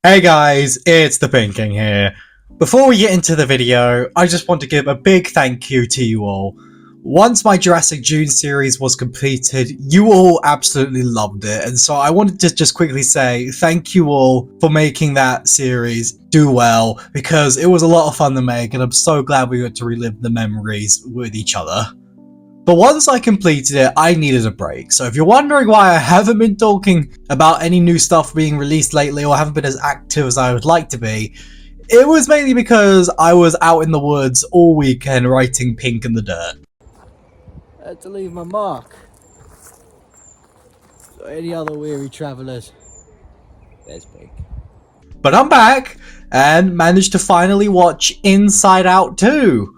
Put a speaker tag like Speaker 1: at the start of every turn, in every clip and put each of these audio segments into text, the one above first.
Speaker 1: Hey guys, it's the Pink King here. Before we get into the video, I just want to give a big thank you to you all. Once my Jurassic June series was completed, you all absolutely loved it, and so I wanted to just quickly say thank you all for making that series do well, because it was a lot of fun to make, and I'm so glad we got to relive the memories with each other. But once I completed it, I needed a break. So if you're wondering why I haven't been talking about any new stuff being released lately or haven't been as active as I would like to be, it was mainly because I was out in the woods all weekend writing Pink in the Dirt.
Speaker 2: I had to leave my mark. So any other weary travellers, there's Pink.
Speaker 1: But I'm back and managed to finally watch Inside Out 2.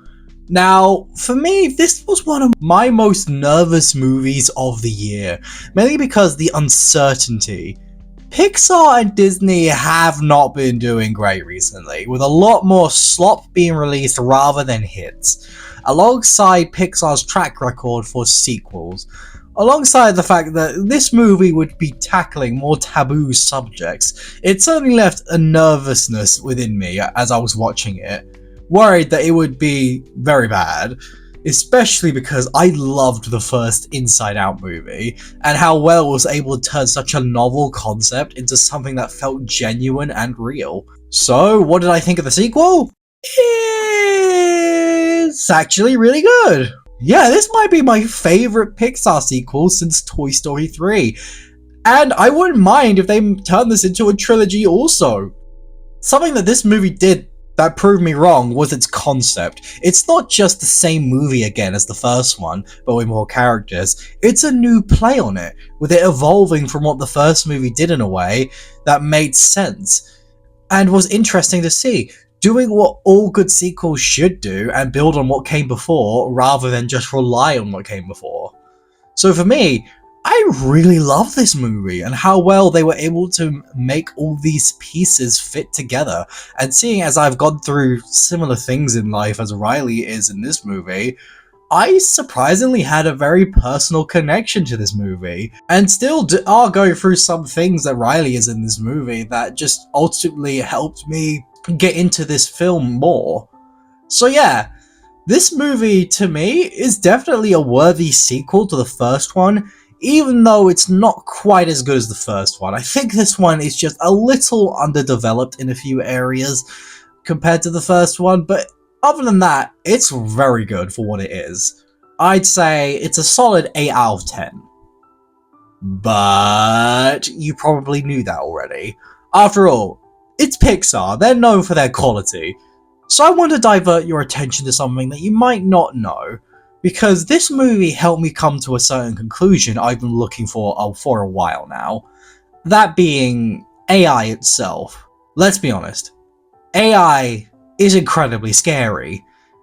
Speaker 1: Now, for me, this was one of my most nervous movies of the year, mainly because the uncertainty. Pixar and Disney have not been doing great recently, with a lot more slop being released rather than hits, alongside Pixar's track record for sequels, alongside the fact that this movie would be tackling more taboo subjects. It certainly left a nervousness within me as I was watching it, worried that it would be very bad, especially because I loved the first Inside Out movie, and how well it was able to turn such a novel concept into something that felt genuine and real. So, what did I think of the sequel? It's actually really good. Yeah, this might be my favourite Pixar sequel since Toy Story 3, and I wouldn't mind if they turned this into a trilogy also. Something that this movie did that proved me wrong was its concept. It's not just the same movie again as the first one, but with more characters. It's a new play on it, with it evolving from what the first movie did in a way that made sense, and was interesting to see. Doing what all good sequels should do, and build on what came before, rather than just rely on what came before. So for me, I really love this movie and how well they were able to make all these pieces fit together. And seeing as I've gone through similar things in life as Riley is in this movie, I surprisingly had a very personal connection to this movie, and still are going through some things that Riley is in this movie that just ultimately helped me get into this film more. So yeah, this movie to me is definitely a worthy sequel to the first one, even though it's not quite as good as the first one. I think this one is just a little underdeveloped in a few areas compared to the first one, but other than that, it's very good for what it is. I'd say it's a solid 8 out of 10. But you probably knew that already. After all, it's Pixar, they're known for their quality. So I want to divert your attention to something that you might not know, because this movie helped me come to a certain conclusion I've been looking for a while now. That being AI itself. Let's be honest, AI is incredibly scary,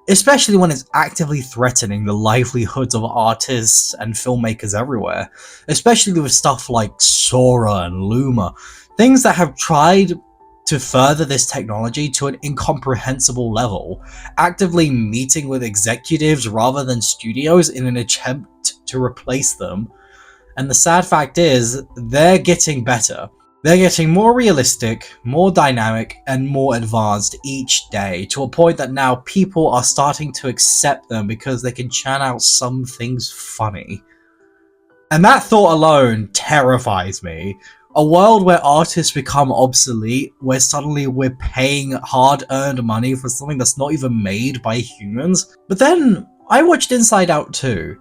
Speaker 1: especially when it's actively threatening the livelihoods of artists and filmmakers everywhere, especially with stuff like Sora and Luma, things that have tried to further this technology to an incomprehensible level, actively meeting with executives rather than studios in an attempt to replace them. And the sad fact is, they're getting better. They're getting more realistic, more dynamic, and more advanced each day, to a point that now people are starting to accept them because they can churn out some things funny. And that thought alone terrifies me. A world where artists become obsolete, where suddenly we're paying hard-earned money for something that's not even made by humans. But then, I watched Inside Out 2.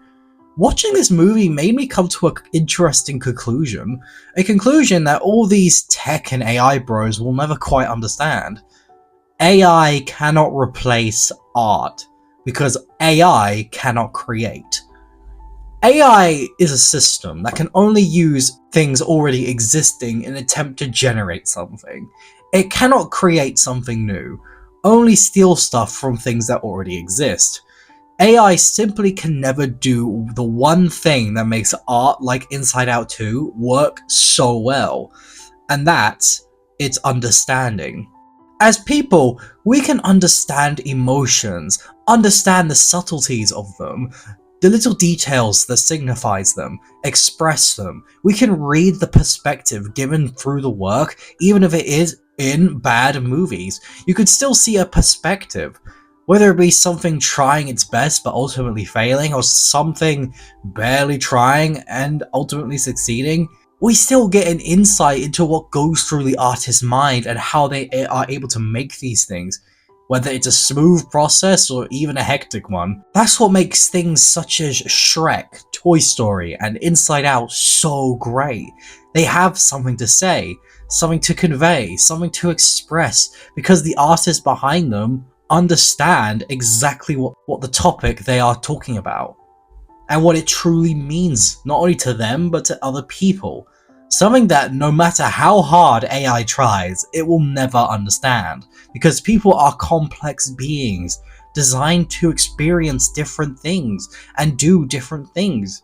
Speaker 1: Watching this movie made me come to an interesting conclusion. A conclusion that all these tech and AI bros will never quite understand. AI cannot replace art, because AI cannot create. AI is a system that can only use things already existing in an attempt to generate something. It cannot create something new, only steal stuff from things that already exist. AI simply can never do the one thing that makes art like Inside Out 2 work so well, and that's its understanding. As people, we can understand emotions, understand the subtleties of them, the little details that signifies them, express them. We can read the perspective given through the work, even if it is in bad movies. You could still see a perspective, whether it be something trying its best but ultimately failing, or something barely trying and ultimately succeeding. We still get an insight into what goes through the artist's mind and how they are able to make these things, whether it's a smooth process or even a hectic one. That's what makes things such as Shrek, Toy Story, and Inside Out so great. They have something to say, something to convey, something to express, because the artists behind them understand exactly what the topic they are talking about, and what it truly means, not only to them, but to other people. Something that no matter how hard AI tries, it will never understand, because people are complex beings, designed to experience different things and do different things,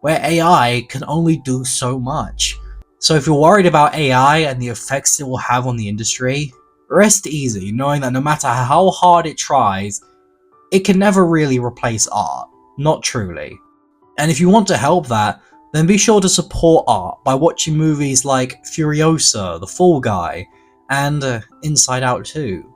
Speaker 1: where AI can only do so much. So if you're worried about AI and the effects it will have on the industry, rest easy, knowing that no matter how hard it tries, it can never really replace art. Not truly. And if you want to help that, then be sure to support art by watching movies like Furiosa, The Fall Guy, and Inside Out 2.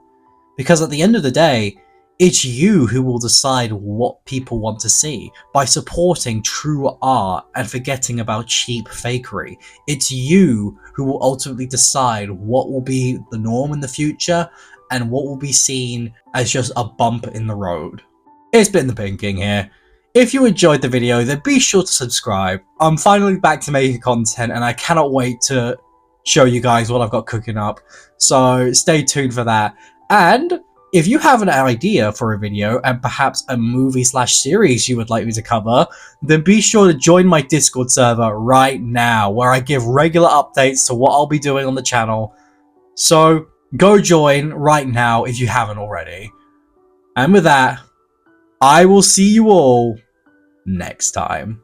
Speaker 1: Because at the end of the day, it's you who will decide what people want to see by supporting true art and forgetting about cheap fakery. It's you who will ultimately decide what will be the norm in the future and what will be seen as just a bump in the road. It's been the Pink King here. If you enjoyed the video, then be sure to subscribe. I'm finally back to making content and I cannot wait to show you guys what I've got cooking up. So stay tuned for that. And if you have an idea for a video and perhaps a movie/series you would like me to cover, then be sure to join my Discord server right now, where I give regular updates to what I'll be doing on the channel. So go join right now if you haven't already. And with that, I will see you all next time.